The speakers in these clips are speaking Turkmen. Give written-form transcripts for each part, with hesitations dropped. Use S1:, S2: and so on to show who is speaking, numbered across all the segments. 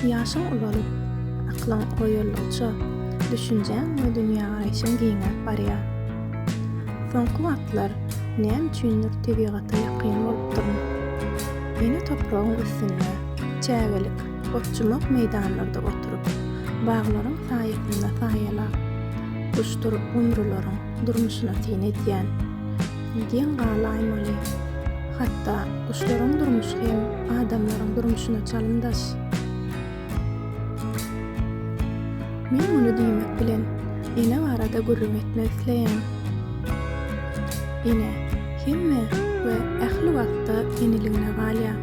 S1: Ýaşyň uzalyp, aklaň goýulypça, düşünjäň we dünýä garaýşyň giňip barýar. Soňky wagtlar näme üçindir tebigaty ýakyn bolup durýar. Ene topragyň üstünde, çägelik, otçumak meýdanlarda oturup, baglaryň saýasynda saýalap, kuştur umrularyň durmuşyna tin edýän, diýen galaýmaly. Hatda kuşlaryň durmuşy hem adamlaryň durmuşyna çalyndaş. Men muny diýmek bilen ene arada gurrun etmek isleýän. Ene hemme we ähli wagtda eniligine galýa.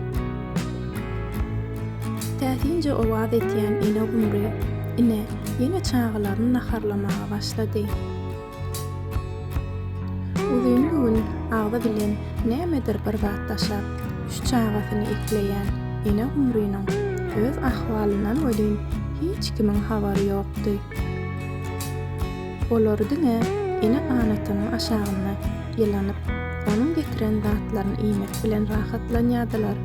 S1: Täsinje owaz etýän ene gumry ene ýene çağlaryny naharlamaga başlady. Uzun gün ağda bilen nämedir bir zat taşap, şu çağasyny ekleýän ene gumrynyň öz ahwalynan ölen hiç kimiň habary ýokdy. Olar diňe ene anatynyň aşagyna ýylanyp, onuň getiren zatlaryny iýmek bilen rahatlanýardylar.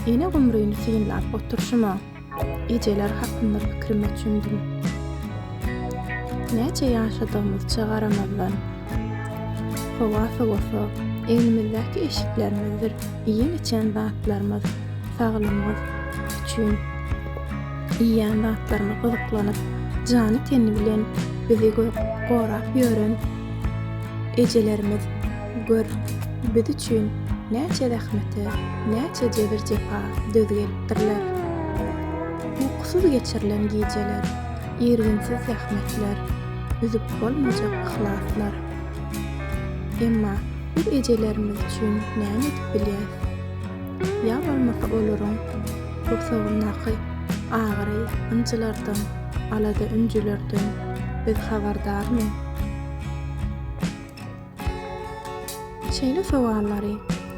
S1: Ene gumryny synlap oturşyma, ejeler hakynda pikirime düşündim. Näçe ýaşadygymyzça garamazdan, howa-sowaso, elimizdäki eşiklerimizdir, iýen içen zatlarymyz, saglymyz üçin iýen zatlaryna gyzyklanyp, jany teni bilen bizi gorap ýören ejelerimiz gör biz üçin näçe rahmeti, näçe jebir jepa dözgelipdirler. Uykusuz geçirilen geceler, ýerginsiz rahmetler, üzüp bolmajak ihlaslar. Emma bir ejelerimiz üçin näme edip bilýäs? Ýa bolmasa olaryň bu sowunnaky agyry ynjylardan, alada ünjülerden biz habardarmy? Şeýle sowallary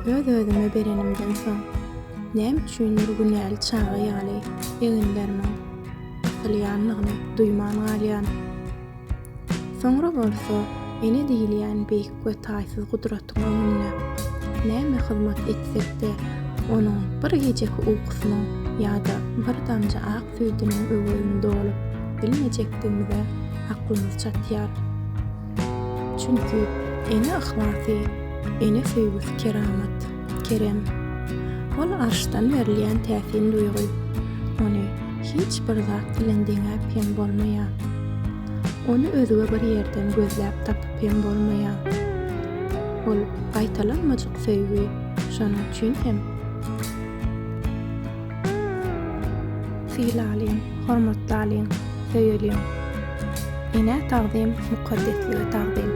S1: öz-özüme berenimden soň näme üçindir günäli çağa ýaly eginlerimiň asylýanlygyny duýman galýan. Soňra bolsa ene diýilýän beýik we taýsyz gudratyň öňünde näme hyzmat etsek-de onuň bir gejeki uykusynyň ýa-da bir damja ak süýdüniň öwelinde bolup bilmejekdigimize aklymyz çatýar. Çünki ene ahlasy, ene sevgisi keramat, kerem. Ol arşdan berilýän täsin duýgy, ony hiç bir zat bilen deňäp hem bolmaýar. Onu özüge bir ýerden gözläp tapyp hem bolmaýar. Ol gaýtalanmajak sevgi, şonuň üçin hem fiýlalyň, hormatlalyň, söýelýän. Ene tagdym, mukaddesligi tagdym.